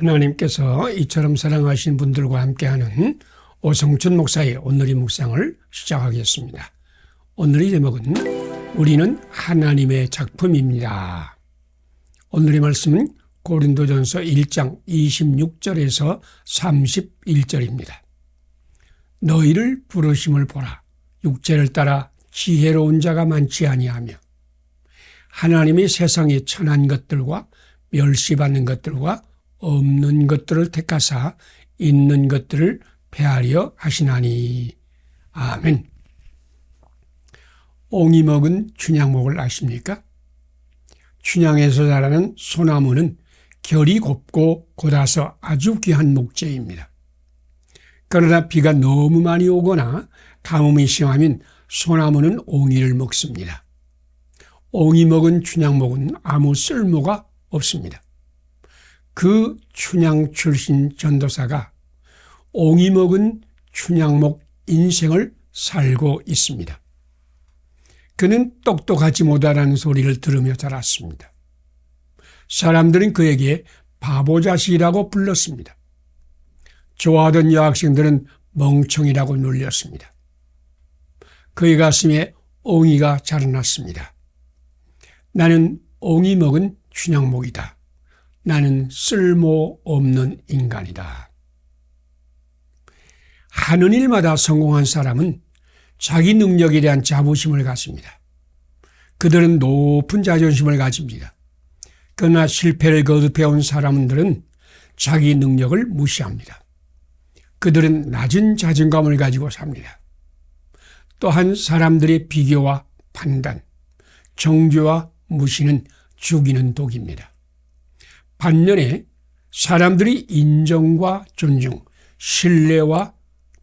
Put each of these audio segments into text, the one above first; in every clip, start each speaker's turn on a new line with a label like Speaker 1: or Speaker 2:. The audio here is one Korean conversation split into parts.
Speaker 1: 하나님께서 이처럼 사랑하신 분들과 함께하는 오성춘 목사의 오늘의 묵상을 시작하겠습니다. 오늘의 제목은 우리는 하나님의 작품입니다. 오늘의 말씀은 고린도전서 1장 26절에서 31절입니다. 너희를 부르심을 보라. 육체를 따라 지혜로운 자가 많지 아니하며 하나님이 세상에 천한 것들과 멸시받는 것들과 없는 것들을 택하사 있는 것들을 폐하려 하시나니. 아멘. 옹이 먹은 춘향목을 아십니까? 춘향에서 자라는 소나무는 결이 곱고 곧아서 아주 귀한 목재입니다. 그러나 비가 너무 많이 오거나 가뭄이 심하면 소나무는 옹이를 먹습니다. 옹이 먹은 춘향목은 아무 쓸모가 없습니다. 그 춘향 출신 전도사가 옹이 먹은 춘향목 인생을 살고 있습니다. 그는 똑똑하지 못하다는 소리를 들으며 자랐습니다. 사람들은 그에게 바보자식이라고 불렀습니다. 좋아하던 여학생들은 멍청이라고 놀렸습니다. 그의 가슴에 옹이가 자라났습니다. 나는 옹이 먹은 춘향목이다. 나는 쓸모없는 인간이다. 하는 일마다 성공한 사람은 자기 능력에 대한 자부심을 갖습니다. 그들은 높은 자존심을 가집니다. 그러나 실패를 거듭해온 사람들은 자기 능력을 무시합니다. 그들은 낮은 자존감을 가지고 삽니다. 또한 사람들의 비교와 판단, 정죄와 무시는 죽이는 독입니다. 반면에 사람들이 인정과 존중, 신뢰와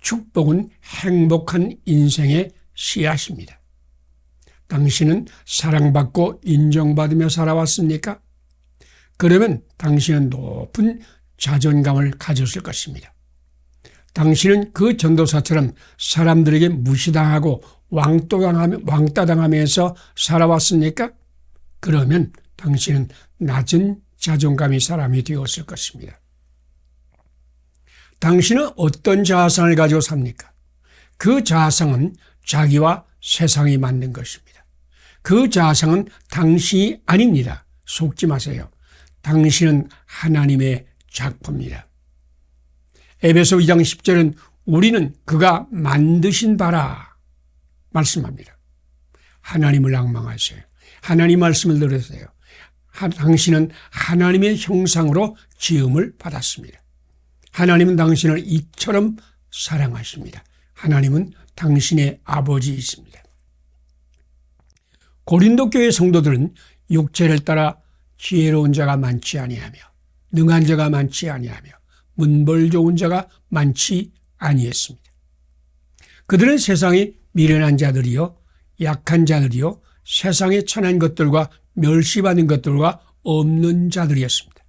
Speaker 1: 축복은 행복한 인생의 씨앗입니다. 당신은 사랑받고 인정받으며 살아왔습니까? 그러면 당신은 높은 자존감을 가졌을 것입니다. 당신은 그 전도사처럼 사람들에게 무시당하고 왕따당하면서 살아왔습니까? 그러면 당신은 낮은 자존감이 사람이 되었을 것입니다. 당신은 어떤 자아상을 가지고 삽니까? 그 자아상은 자기와 세상이 만든 것입니다. 그 자아상은 당신이 아닙니다. 속지 마세요. 당신은 하나님의 작품입니다. 에베소 2장 10절은 우리는 그가 만드신 바라 말씀합니다. 하나님을 앙망하세요. 하나님 말씀을 들으세요. 당신은 하나님의 형상으로 지음을 받았습니다. 하나님은 당신을 이처럼 사랑하십니다. 하나님은 당신의 아버지이십니다. 고린도 교회 성도들은 육체를 따라 지혜로운 자가 많지 아니하며 능한 자가 많지 아니하며 문벌 좋은 자가 많지 아니했습니다. 그들은 세상에 미련한 자들이요 약한 자들이요 세상에 천한 것들과 멸시받는 것들과 없는 자들이었습니다.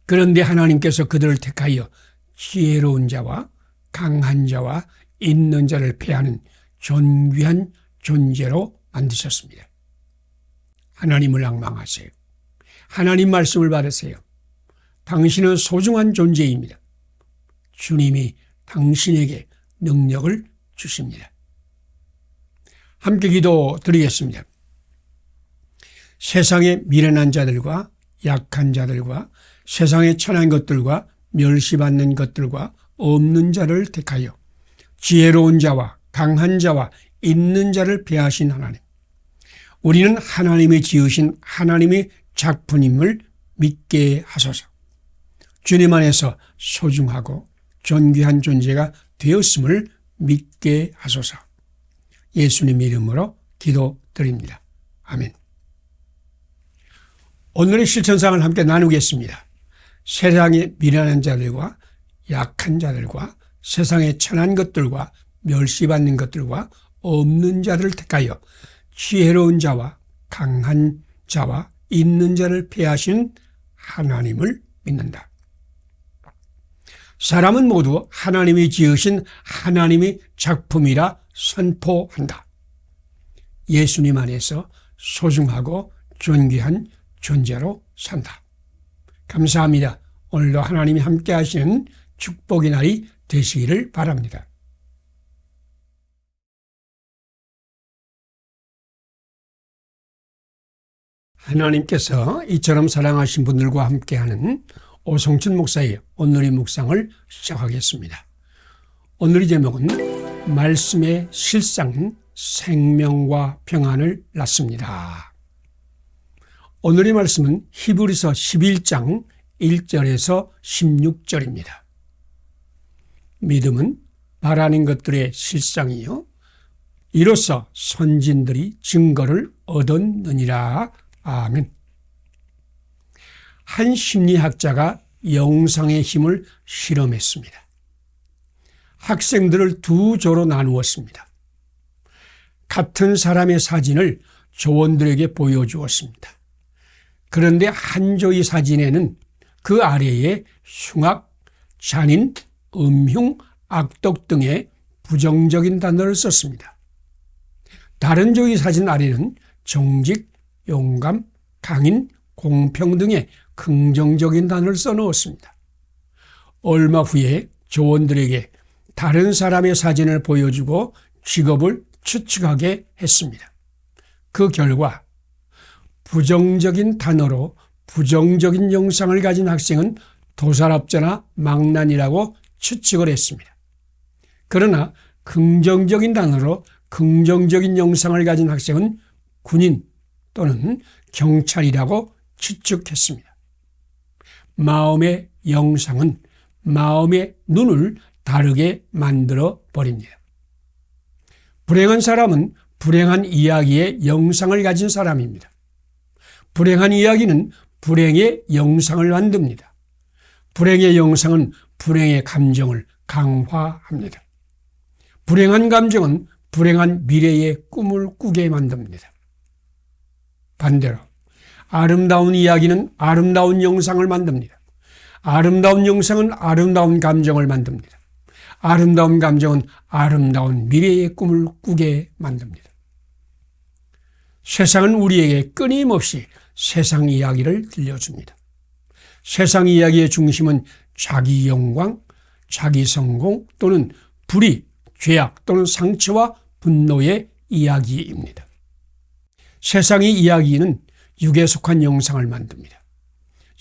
Speaker 1: 그런데 하나님께서 그들을 택하여 지혜로운 자와 강한 자와 있는 자를 폐하는 존귀한 존재로 만드셨습니다. 하나님을 앙망하세요. 하나님 말씀을 받으세요. 당신은 소중한 존재입니다. 주님이 당신에게 능력을 주십니다. 함께 기도드리겠습니다. 세상의 미련한 자들과 약한 자들과 세상의 천한 것들과 멸시받는 것들과 없는 자를 택하여 지혜로운 자와 강한 자와 있는 자를 폐하신 하나님. 우리는 하나님이 지으신 하나님의 작품임을 믿게 하소서. 주님 안에서 소중하고 존귀한 존재가 되었음을 믿게 하소서. 예수님 이름으로 기도드립니다. 아멘. 오늘의 실천상을 함께 나누겠습니다. 세상의 미련한 자들과 약한 자들과 세상의 천한 것들과 멸시받는 것들과 없는 자들을 택하여 지혜로운 자와 강한 자와 있는 자를 폐하신 하나님을 믿는다. 사람은 모두 하나님이 지으신 하나님의 작품이라 선포한다. 예수님 안에서 소중하고 존귀한 존재로 산다. 감사합니다. 오늘도 하나님이 함께 하시는 축복의 날이 되시기를 바랍니다. 하나님께서 이처럼 사랑하신 분들과 함께하는 오성춘 목사의 오늘의 묵상을 시작하겠습니다. 오늘의 제목은 말씀의 실상, 생명과 평안을 낳습니다. 오늘의 말씀은 히브리서 11장 1절에서 16절입니다. 믿음은 바라는 것들의 실상이요 이로써 선진들이 증거를 얻었느니라. 아멘. 한 심리학자가 영상의 힘을 실험했습니다. 학생들을 두 조로 나누었습니다. 같은 사람의 사진을 조원들에게 보여주었습니다. 그런데 한 조의 사진에는 그 아래에 흉악, 잔인, 음흉, 악독 등의 부정적인 단어를 썼습니다. 다른 조의 사진 아래는 정직, 용감, 강인, 공평 등의 긍정적인 단어를 써놓았습니다. 얼마 후에 조원들에게 다른 사람의 사진을 보여주고 직업을 추측하게 했습니다. 그 결과 부정적인 단어로 부정적인 영상을 가진 학생은 도살업자나 망난이라고 추측을 했습니다. 그러나 긍정적인 단어로 긍정적인 영상을 가진 학생은 군인 또는 경찰이라고 추측했습니다. 마음의 영상은 마음의 눈을 다르게 만들어 버립니다. 불행한 사람은 불행한 이야기의 영상을 가진 사람입니다. 불행한 이야기는 불행의 영상을 만듭니다. 불행의 영상은 불행의 감정을 강화합니다. 불행한 감정은 불행한 미래의 꿈을 꾸게 만듭니다. 반대로 아름다운 이야기는 아름다운 영상을 만듭니다. 아름다운 영상은 아름다운 감정을 만듭니다. 아름다운 감정은 아름다운 미래의 꿈을 꾸게 만듭니다. 세상은 우리에게 끊임없이 세상 이야기를 들려줍니다. 세상 이야기의 중심은 자기 영광, 자기 성공 또는 불의, 죄악 또는 상처와 분노의 이야기입니다. 세상의 이야기는 육에 속한 영상을 만듭니다.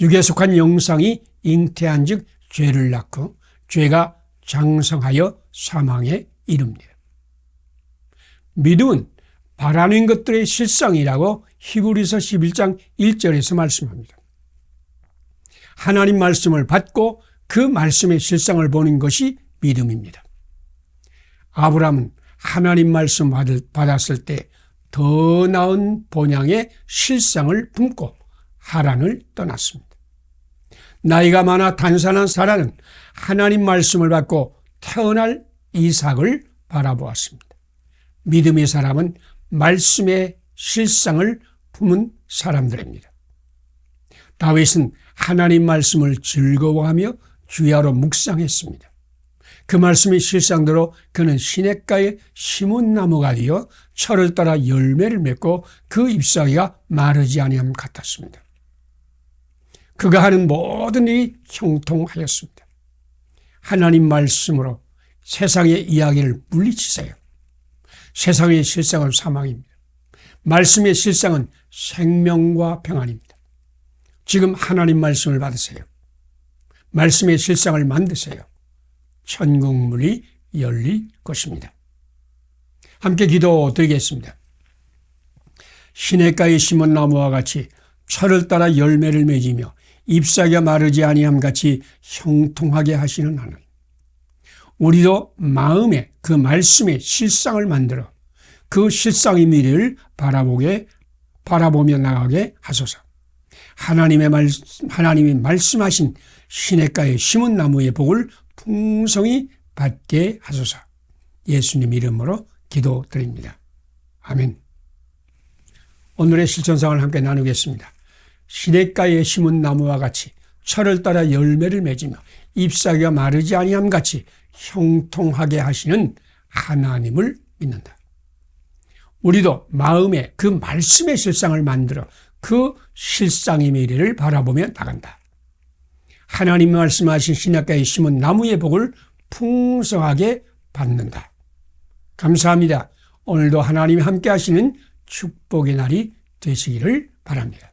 Speaker 1: 육에 속한 영상이 잉태한 즉 죄를 낳고 죄가 장성하여 사망에 이릅니다. 믿음은 바라는 것들의 실상이라고 히브리서 11장 1절에서 말씀합니다. 하나님 말씀을 받고 그 말씀의 실상을 보는 것이 믿음입니다. 아브라함은 하나님 말씀 받았을 때 더 나은 본향의 실상을 품고 하란을 떠났습니다. 나이가 많아 단산한 사라는 하나님 말씀을 받고 태어날 이삭을 바라보았습니다. 믿음의 사람은 말씀의 실상을 품은 사람들입니다. 다윗은 하나님 말씀을 즐거워하며 주야로 묵상했습니다. 그 말씀의 실상대로 그는 시냇가에 심은 나무가 되어 철을 따라 열매를 맺고 그 잎사귀가 마르지 아니함 같았습니다. 그가 하는 모든 일이 형통하였습니다. 하나님 말씀으로 세상의 이야기를 물리치세요. 세상의 실상은 사망입니다. 말씀의 실상은 생명과 평안입니다. 지금 하나님 말씀을 받으세요. 말씀의 실상을 만드세요. 천국문이 열릴 것입니다. 함께 기도드리겠습니다. 시냇가에 심은 나무와 같이 철을 따라 열매를 맺으며 잎사귀가 마르지 아니함 같이 형통하게 하시는 하나님. 우리도 마음에 그 말씀의 실상을 만들어 그 실상의 미래를 바라보며 나가게 하소서. 하나님이 말씀하신 시냇가에 심은 나무의 복을 풍성히 받게 하소서. 예수님 이름으로 기도드립니다. 아멘. 오늘의 실천상을 함께 나누겠습니다. 시냇가에 심은 나무와 같이 철을 따라 열매를 맺으며 잎사귀가 마르지 아니함 같이 형통하게 하시는 하나님을 믿는다. 우리도 마음에 그 말씀의 실상을 만들어 그 실상의 미래를 바라보며 나간다. 하나님이 말씀하신 신약가에 심은 나무의 복을 풍성하게 받는다. 감사합니다. 오늘도 하나님이 함께 하시는 축복의 날이 되시기를 바랍니다.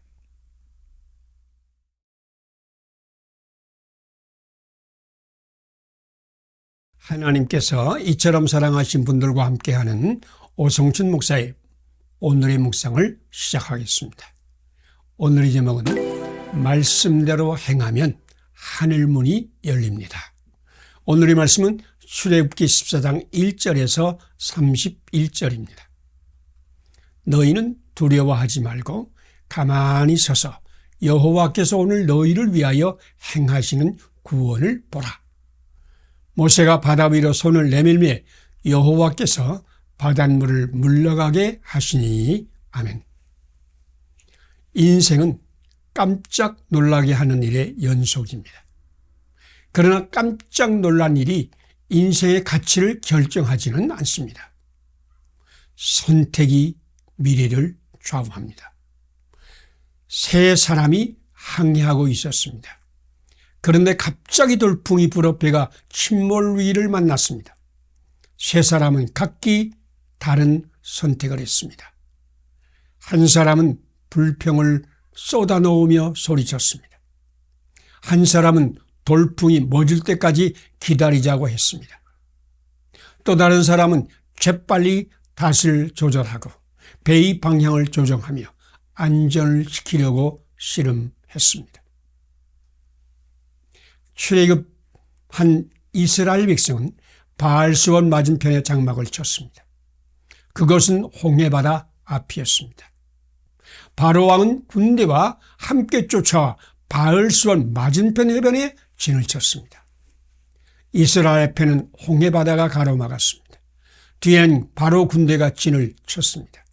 Speaker 1: 하나님께서 이처럼 사랑하신 분들과 함께하는 오성춘 목사의 오늘의 묵상을 시작하겠습니다. 오늘의 제목은 말씀대로 행하면 하늘문이 열립니다. 오늘의 말씀은 출애굽기 14장 1절에서 31절입니다. 너희는 두려워하지 말고 가만히 서서 여호와께서 오늘 너희를 위하여 행하시는 구원을 보라. 모세가 바다 위로 손을 내밀매 여호와께서 바닷물을 물러가게 하시니. 아멘. 인생은 깜짝 놀라게 하는 일의 연속입니다. 그러나 깜짝 놀란 일이 인생의 가치를 결정하지는 않습니다. 선택이 미래를 좌우합니다. 세 사람이 항해하고 있었습니다. 그런데 갑자기 돌풍이 불어 배가 침몰 위기를 만났습니다. 세 사람은 각기 다른 선택을 했습니다. 한 사람은 불평을 쏟아놓으며 소리쳤습니다. 한 사람은 돌풍이 멎을 때까지 기다리자고 했습니다. 또 다른 사람은 재빨리 닷을 조절하고 배의 방향을 조정하며 안전을 지키려고 씨름했습니다. 출애굽한 이스라엘 백성은 바알수원 맞은편에 장막을 쳤습니다. 그것은 홍해바다 앞이었습니다. 바로왕은 군대와 함께 쫓아와 바알수원 맞은편 해변에 진을 쳤습니다. 이스라엘 편은 홍해바다가 가로막았습니다. 뒤엔 바로 군대가 진을 쳤습니다.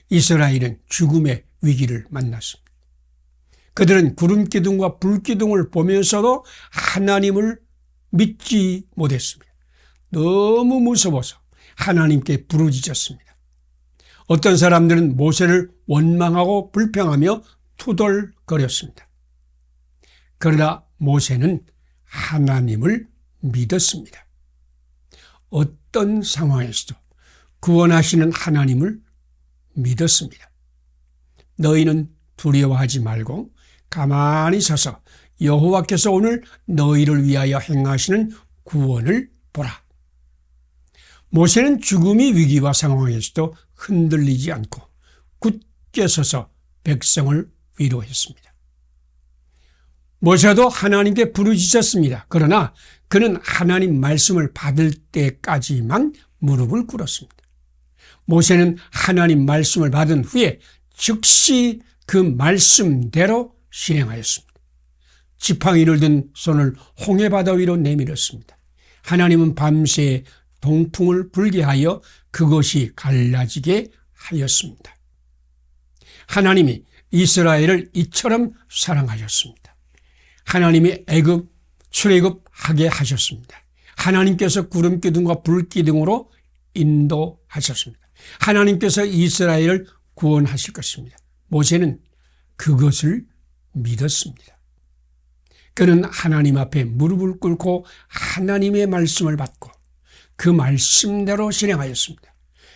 Speaker 1: 이스라엘은 죽음의 위기를 만났습니다. 그들은 구름기둥과 불기둥을 보면서도 하나님을 믿지 못했습니다. 너무 무서워서 하나님께 부르짖었습니다. 어떤 사람들은 모세를 원망하고 불평하며 투덜거렸습니다. 그러나 모세는 하나님을 믿었습니다. 어떤 상황에서도 구원하시는 하나님을 믿었습니다. 너희는 두려워하지 말고 가만히 서서 여호와께서 오늘 너희를 위하여 행하시는 구원을 보라. 모세는 죽음의 위기와 상황에서도 흔들리지 않고 굳게 서서 백성을 위로했습니다. 모세도 하나님께 부르짖었습니다. 그러나 그는 하나님 말씀을 받을 때까지만 무릎을 꿇었습니다. 모세는 하나님 말씀을 받은 후에 즉시 그 말씀대로 실행하였습니다. 지팡이를 든 손을 홍해바다 위로 내밀었습니다. 하나님은 밤새 동풍을 불게 하여 그것이 갈라지게 하였습니다. 하나님이 이스라엘을 이처럼 사랑하셨습니다. 하나님이 출애굽하게 하셨습니다. 하나님께서 구름기둥과 불기둥으로 인도하셨습니다. 하나님께서 이스라엘을 구원하실 것입니다. 모세는 그것을 믿었습니다. 그는 하나님 앞에 무릎을 꿇고 하나님의 말씀을 받고 그 말씀대로 실행하였습니다.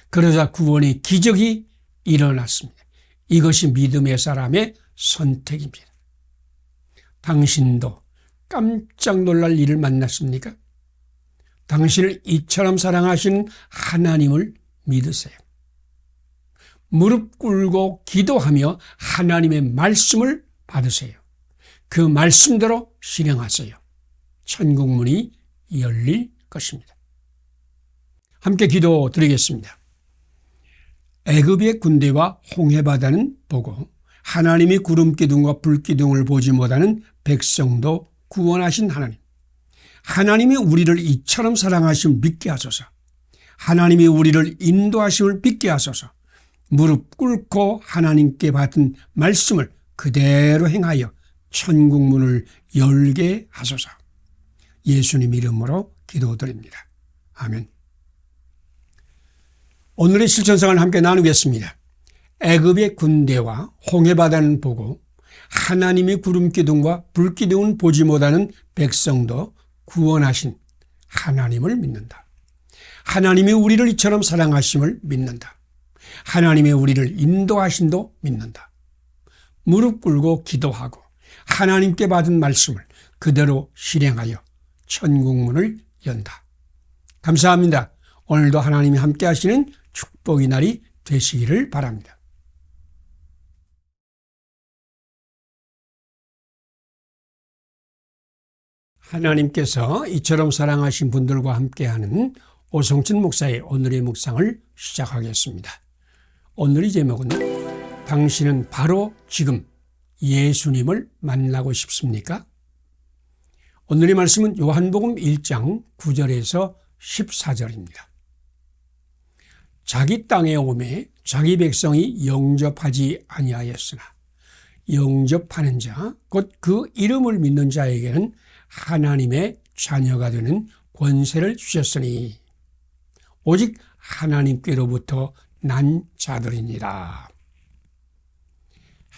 Speaker 1: 그러자 구원의 기적이 일어났습니다. 이것이 믿음의 사람의 선택입니다. 당신도 깜짝 놀랄 일을 만났습니까? 당신을 이처럼 사랑하시는 하나님을 믿으세요. 무릎 꿇고 기도하며 하나님의 말씀을 받으세요. 그 말씀대로 실행하세요. 천국문이 열릴 것입니다. 함께 기도드리겠습니다. 애굽의 군대와 홍해바다는 보고 하나님이 구름기둥과 불기둥을 보지 못하는 백성도 구원하신 하나님. 하나님이 우리를 이처럼 사랑하심을 믿게 하소서. 하나님이 우리를 인도하심을 믿게 하소서. 무릎 꿇고 하나님께 받은 말씀을 그대로 행하여 천국문을 열게 하소서. 예수님 이름으로 기도드립니다. 아멘. 오늘의 실천성을 함께 나누겠습니다. 애굽의 군대와 홍해바다는 보고 하나님의 구름기둥과 불기둥은 보지 못하는 백성도 구원하신 하나님을 믿는다. 하나님이 우리를 이처럼 사랑하심을 믿는다. 하나님의 우리를 인도하심도 믿는다. 무릎 꿇고 기도하고 하나님께 받은 말씀을 그대로 실행하여 천국문을 연다. 감사합니다. 오늘도 하나님이 함께 하시는 축복의 날이 되시기를 바랍니다. 하나님께서 이처럼 사랑하신 분들과 함께하는 오성진 목사의 오늘의 묵상을 시작하겠습니다. 오늘의 제목은 당신은 바로 지금 예수님을 만나고 싶습니까? 오늘의 말씀은 요한복음 1장 9절에서 14절입니다. 자기 땅에 오매 자기 백성이 영접하지 아니하였으나 영접하는 자, 곧 그 이름을 믿는 자에게는 하나님의 자녀가 되는 권세를 주셨으니 오직 하나님께로부터 난 자들이니라.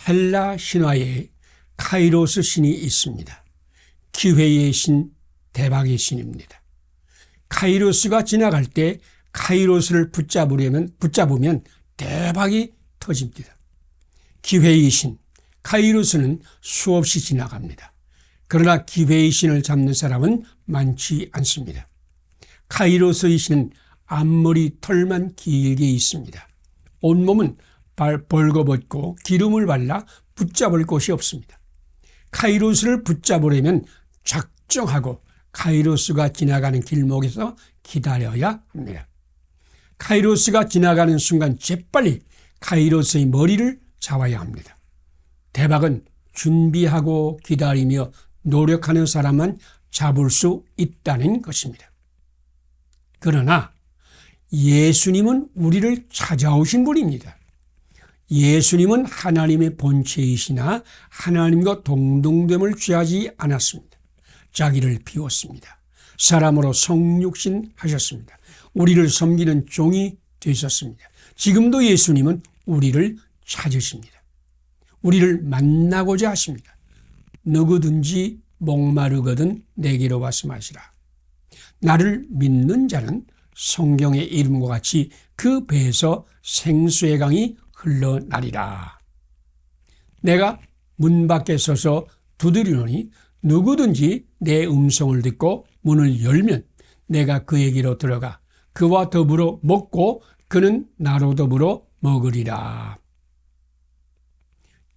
Speaker 1: 헬라 신화에 카이로스 신이 있습니다. 기회의 신, 대박의 신입니다. 카이로스가 지나갈 때 카이로스를 붙잡으면 대박이 터집니다. 기회의 신, 카이로스는 수없이 지나갑니다. 그러나 기회의 신을 잡는 사람은 많지 않습니다. 카이로스의 신은 앞머리 털만 길게 있습니다. 온몸은 벌거벗고 기름을 발라 붙잡을 곳이 없습니다. 카이로스를 붙잡으려면 작정하고 카이로스가 지나가는 길목에서 기다려야 합니다. 카이로스가 지나가는 순간 재빨리 카이로스의 머리를 잡아야 합니다. 대박은 준비하고 기다리며 노력하는 사람만 잡을 수 있다는 것입니다. 그러나 예수님은 우리를 찾아오신 분입니다. 예수님은 하나님의 본체이시나 하나님과 동등됨을 취하지 않았습니다. 자기를 비웠습니다. 사람으로 성육신 하셨습니다. 우리를 섬기는 종이 되셨습니다. 지금도 예수님은 우리를 찾으십니다. 우리를 만나고자 하십니다. 누구든지 목마르거든 내게로 와서 마시라. 나를 믿는 자는 성경의 이름과 같이 그 배에서 생수의 강이 흘러나리라. 내가 문 밖에 서서 두드리노니 누구든지 내 음성을 듣고 문을 열면 내가 그에게로 들어가 그와 더불어 먹고 그는 나로 더불어 먹으리라.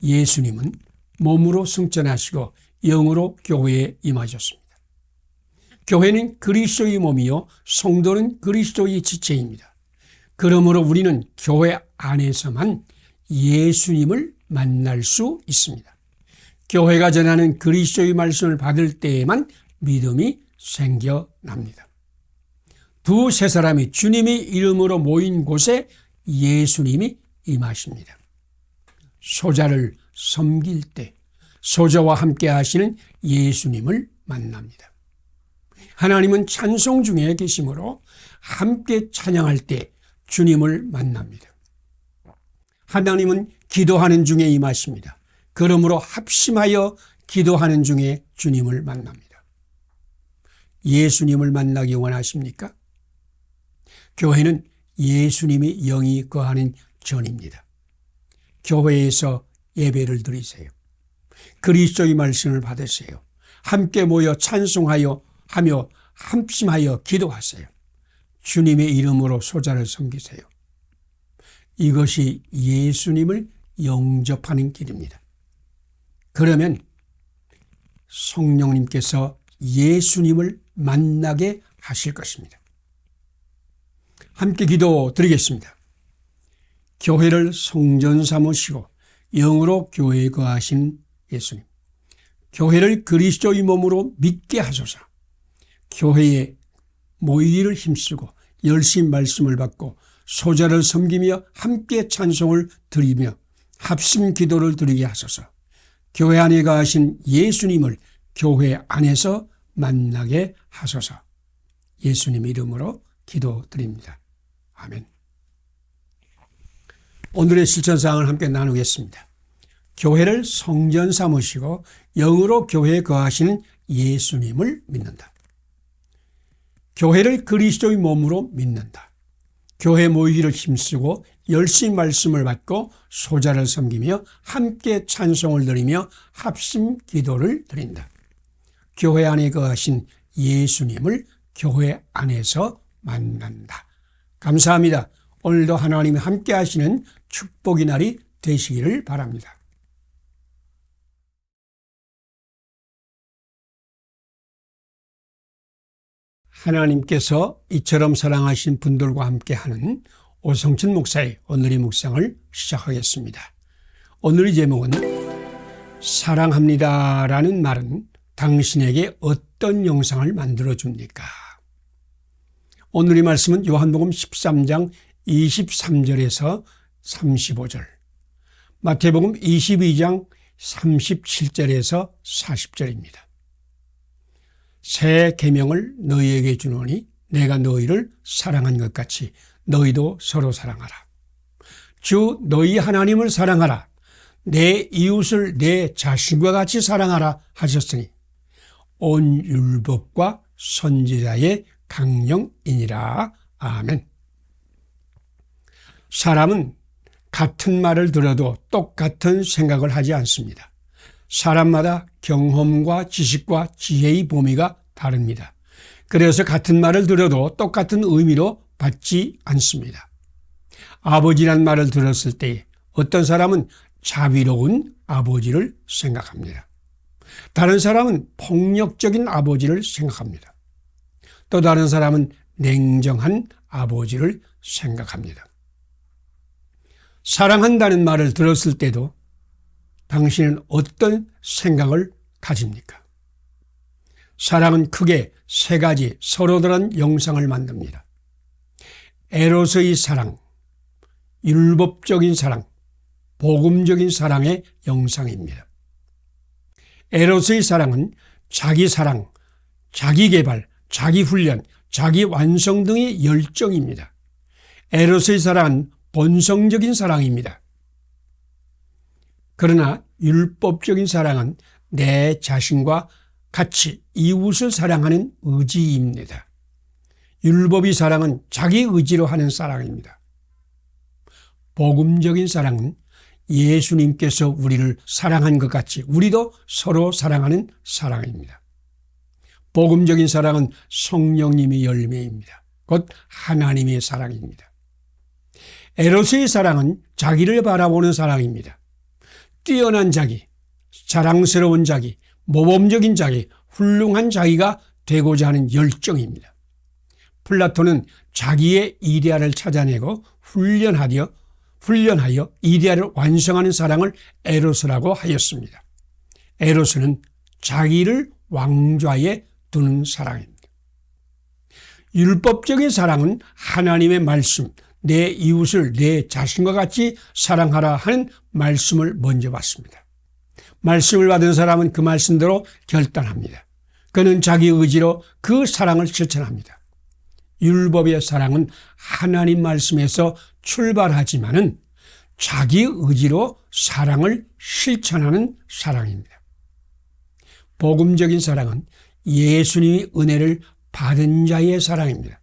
Speaker 1: 예수님은 몸으로 승천하시고 영으로 교회에 임하셨습니다. 교회는 그리스도의 몸이요 성도는 그리스도의 지체입니다. 그러므로 우리는 교회 안에서만 예수님을 만날 수 있습니다. 교회가 전하는 그리스도의 말씀을 받을 때에만 믿음이 생겨납니다. 두세 사람이 주님의 이름으로 모인 곳에 예수님이 임하십니다. 소자를 섬길 때 소자와 함께 하시는 예수님을 만납니다. 하나님은 찬송 중에 계시므로 함께 찬양할 때 주님을 만납니다. 하나님은 기도하는 중에 임하십니다. 그러므로 합심하여 기도하는 중에 주님을 만납니다. 예수님을 만나기 원하십니까? 교회는 예수님이 영이 거하는 전입니다. 교회에서 예배를 드리세요. 그리스도의 말씀을 받으세요. 함께 모여 찬송하여 하며 합심하여 기도하세요. 주님의 이름으로 소자를 섬기세요. 이것이 예수님을 영접하는 길입니다. 그러면 성령님께서 예수님을 만나게 하실 것입니다. 함께 기도 드리겠습니다. 교회를 성전 삼으시고 영으로 교회에 거하신 예수님, 교회를 그리스도의 몸으로 믿게 하소서. 교회에 모이기를 힘쓰고 열심히 말씀을 받고 소자를 섬기며 함께 찬송을 드리며 합심 기도를 드리게 하소서. 교회 안에 거하신 예수님을 교회 안에서 만나게 하소서. 예수님 이름으로 기도드립니다. 아멘. 오늘의 실천사항을 함께 나누겠습니다. 교회를 성전 삼으시고 영으로 교회에 거하시는 예수님을 믿는다. 교회를 그리스도의 몸으로 믿는다. 교회 모이기를 힘쓰고 열심히 말씀을 받고 소자를 섬기며 함께 찬송을 드리며 합심 기도를 드린다. 교회 안에 거하신 예수님을 교회 안에서 만난다. 감사합니다. 오늘도 하나님이 함께 하시는 축복의 날이 되시기를 바랍니다. 하나님께서 이처럼 사랑하신 분들과 함께하는 오성천 목사의 오늘의 묵상을 시작하겠습니다. 오늘의 제목은 사랑합니다라는 말은 당신에게 어떤 영상을 만들어줍니까? 오늘의 말씀은 요한복음 13장 23절에서 35절, 마태복음 22장 37절에서 40절입니다. 새 계명을 너희에게 주노니 내가 너희를 사랑한 것 같이 너희도 서로 사랑하라. 주 너희 하나님을 사랑하라. 내 이웃을 내 자신과 같이 사랑하라 하셨으니 온 율법과 선지자의 강령이니라. 아멘. 사람은 같은 말을 들어도 똑같은 생각을 하지 않습니다. 사람마다 경험과 지식과 지혜의 범위가 다릅니다. 그래서 같은 말을 들어도 똑같은 의미로 받지 않습니다. 아버지란 말을 들었을 때 어떤 사람은 자비로운 아버지를 생각합니다. 다른 사람은 폭력적인 아버지를 생각합니다. 또 다른 사람은 냉정한 아버지를 생각합니다. 사랑한다는 말을 들었을 때도 당신은 어떤 생각을 가집니까? 사랑은 크게 세 가지 서로 다른 영상을 만듭니다. 에로스의 사랑, 율법적인 사랑, 복음적인 사랑의 영상입니다. 에로스의 사랑은 자기 사랑, 자기 개발, 자기 훈련, 자기 완성 등의 열정입니다. 에로스의 사랑은 본성적인 사랑입니다. 그러나 율법적인 사랑은 내 자신과 같이 이웃을 사랑하는 의지입니다. 율법의 사랑은 자기 의지로 하는 사랑입니다. 복음적인 사랑은 예수님께서 우리를 사랑한 것 같이 우리도 서로 사랑하는 사랑입니다. 복음적인 사랑은 성령님의 열매입니다. 곧 하나님의 사랑입니다. 에로스의 사랑은 자기를 바라보는 사랑입니다. 뛰어난 자기, 자랑스러운 자기, 모범적인 자기, 훌륭한 자기가 되고자 하는 열정입니다. 플라톤은 자기의 이데아를 찾아내고 훈련하여 이데아를 완성하는 사랑을 에로스라고 하였습니다. 에로스는 자기를 왕좌에 두는 사랑입니다. 율법적인 사랑은 하나님의 말씀, 내 이웃을 내 자신과 같이 사랑하라 하는 말씀을 먼저 받습니다. 말씀을 받은 사람은 그 말씀대로 결단합니다. 그는 자기 의지로 그 사랑을 실천합니다. 율법의 사랑은 하나님 말씀에서 출발하지만은 자기 의지로 사랑을 실천하는 사랑입니다. 복음적인 사랑은 예수님의 은혜를 받은 자의 사랑입니다.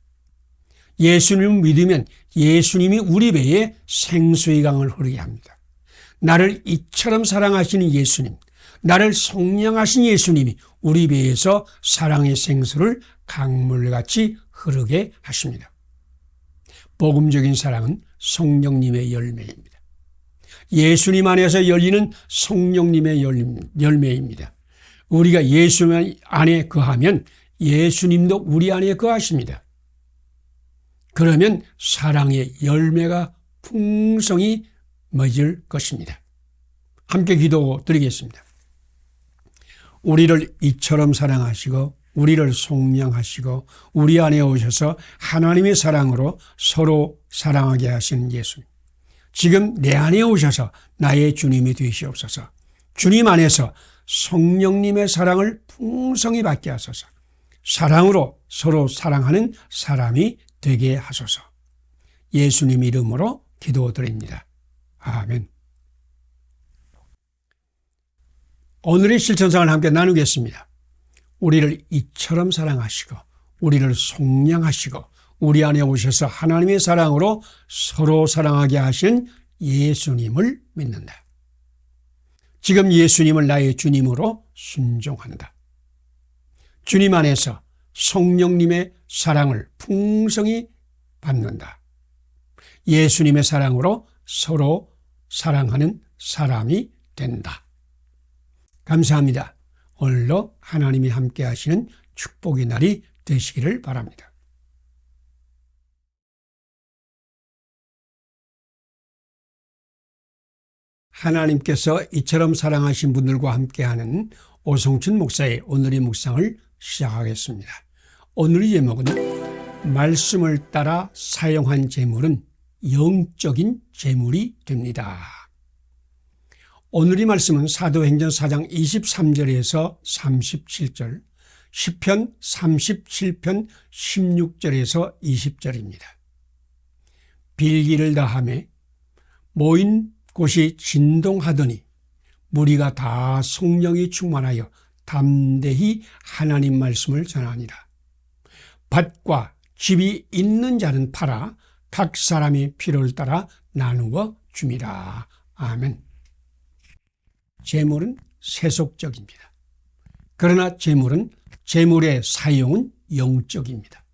Speaker 1: 예수님을 믿으면 예수님이 우리 배에 생수의 강을 흐르게 합니다. 나를 이처럼 사랑하시는 예수님, 나를 속량하신 예수님이 우리 배에서 사랑의 생수를 강물같이 흐르게 하십니다. 복음적인 사랑은 성령님의 열매입니다. 예수님 안에서 열리는 성령님의 열매입니다. 우리가 예수님 안에 거하면 예수님도 우리 안에 거하십니다. 그러면 사랑의 열매가 풍성히 맺을 것입니다. 함께 기도 드리겠습니다. 우리를 이처럼 사랑하시고 우리를 속량하시고 우리 안에 오셔서 하나님의 사랑으로 서로 사랑하게 하시는 예수님. 지금 내 안에 오셔서 나의 주님이 되시옵소서. 주님 안에서 성령님의 사랑을 풍성히 받게 하소서. 사랑으로 서로 사랑하는 사람이 되게 하소서. 예수님 이름으로 기도드립니다. 아멘. 오늘의 실천상을 함께 나누겠습니다. 우리를 이처럼 사랑하시고 우리를 속량하시고 우리 안에 오셔서 하나님의 사랑으로 서로 사랑하게 하신 예수님을 믿는다. 지금 예수님을 나의 주님으로 순종한다. 주님 안에서 성령님의 사랑을 풍성히 받는다. 예수님의 사랑으로 서로 사랑하는 사람이 된다. 감사합니다. 오늘도 하나님이 함께 하시는 축복의 날이 되시기를 바랍니다. 하나님께서 이처럼 사랑하신 분들과 함께하는 오성춘 목사의 오늘의 묵상을 시작하겠습니다. 오늘의 제목은 말씀을 따라 사용한 재물은 영적인 재물이 됩니다. 오늘의 말씀은 사도행전 4장 23절에서 37절, 시편 37편 16절에서 20절입니다. 빌기를 다하며 모인 곳이 진동하더니 무리가 다 성령이 충만하여 담대히 하나님 말씀을 전하니라. 밭과 집이 있는 자는 팔아 각 사람이 필요를 따라 나누어 줌이라. 아멘. 재물은 세속적입니다. 그러나 재물의 사용은 영적입니다.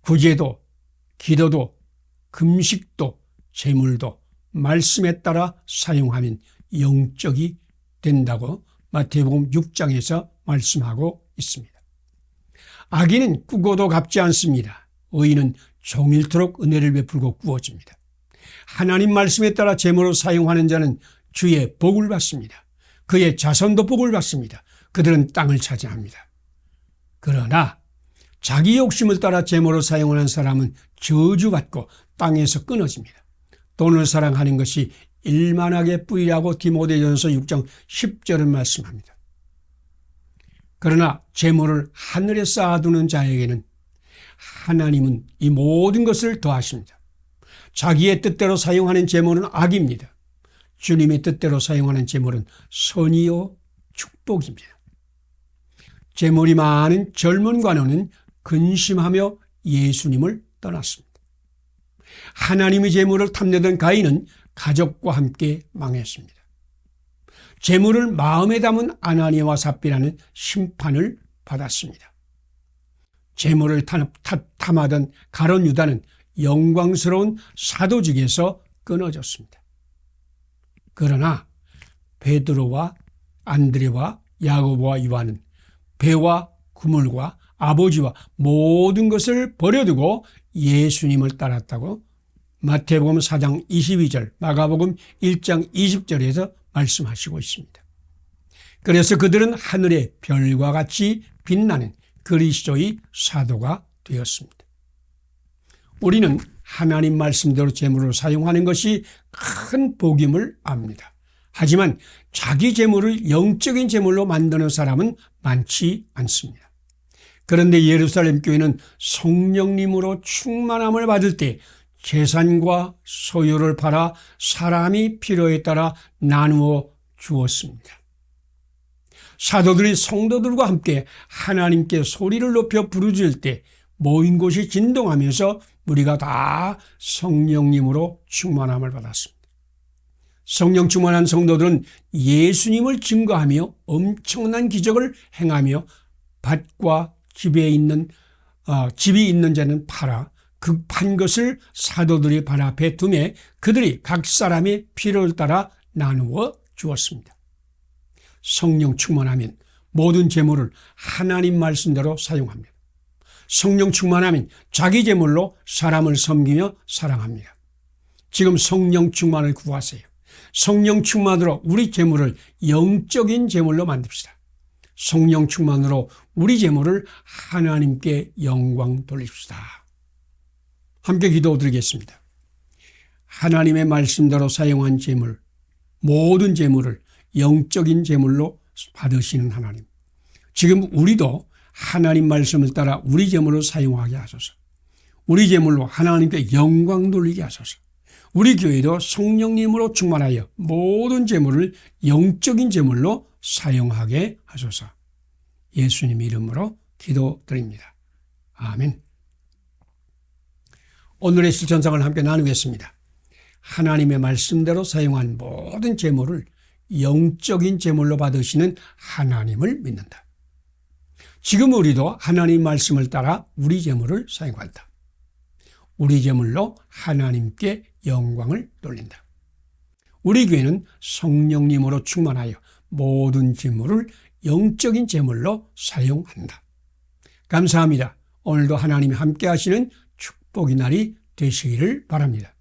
Speaker 1: 구제도, 기도도, 금식도, 재물도 말씀에 따라 사용하면 영적이 된다고 마태복음 6장에서 말씀하고 있습니다. 악인은 꾸고도 갚지 않습니다. 의인은 종일토록 은혜를 베풀고 구워집니다. 하나님 말씀에 따라 재물을 사용하는 자는 주의 복을 받습니다. 그의 자손도 복을 받습니다. 그들은 땅을 차지합니다. 그러나 자기 욕심을 따라 재물을 사용하는 사람은 저주받고 땅에서 끊어집니다. 돈을 사랑하는 것이 일만하게 뿌이라고 디모데전서 6장 10절은 말씀합니다. 그러나 재물을 하늘에 쌓아두는 자에게는 하나님은 이 모든 것을 더하십니다. 자기의 뜻대로 사용하는 재물은 악입니다. 주님의 뜻대로 사용하는 재물은 선이요 축복입니다. 재물이 많은 젊은 관원은 근심하며 예수님을 떠났습니다. 하나님의 재물을 탐내던 가인은 가족과 함께 망했습니다. 재물을 마음에 담은 아나니아와 삽비라는 심판을 받았습니다. 재물을 탐하던 가룟 유다는 영광스러운 사도직에서 끊어졌습니다. 그러나 베드로와 안드레와 야고보와 요한은 배와 그물과 아버지와 모든 것을 버려두고 예수님을 따랐다고 마태복음 4장 22절, 마가복음 1장 20절에서 말씀하시고 있습니다. 그래서 그들은 하늘의 별과 같이 빛나는 그리스도의 사도가 되었습니다. 우리는 하나님 말씀대로 재물을 사용하는 것이 큰 복임을 압니다. 하지만 자기 재물을 영적인 재물로 만드는 사람은 많지 않습니다. 그런데 예루살렘 교회는 성령님으로 충만함을 받을 때 재산과 소유를 팔아 사람이 필요에 따라 나누어 주었습니다. 사도들이 성도들과 함께 하나님께 소리를 높여 부르짖을 때 모인 곳이 진동하면서 우리가 다 성령님으로 충만함을 받았습니다. 성령 충만한 성도들은 예수님을 증거하며 엄청난 기적을 행하며 밭과 집이 있는 자는 팔아 그 판 것을 사도들이 발 앞에 두매 그들이 각 사람의 필요를 따라 나누어 주었습니다. 성령 충만하면 모든 재물을 하나님 말씀대로 사용합니다. 성령 충만하면 자기 재물로 사람을 섬기며 사랑합니다. 지금 성령 충만을 구하세요. 성령 충만으로 우리 재물을 영적인 재물로 만듭시다. 성령 충만으로 우리 재물을 하나님께 영광 돌립시다. 함께 기도드리겠습니다. 하나님의 말씀대로 사용한 재물, 모든 재물을 영적인 재물로 받으시는 하나님. 지금 우리도 하나님 말씀을 따라 우리 재물을 사용하게 하소서. 우리 재물로 하나님께 영광 돌리게 하소서. 우리 교회도 성령님으로 충만하여 모든 재물을 영적인 재물로 사용하게 하소서. 예수님 이름으로 기도드립니다. 아멘. 오늘의 실천상을 함께 나누겠습니다. 하나님의 말씀대로 사용한 모든 재물을 영적인 재물로 받으시는 하나님을 믿는다. 지금 우리도 하나님 말씀을 따라 우리 재물을 사용한다. 우리 재물로 하나님께 영광을 돌린다. 우리 교회는 성령님으로 충만하여 모든 재물을 영적인 재물로 사용한다. 감사합니다. 오늘도 하나님이 함께 하시는 축복의 날이 되시기를 바랍니다.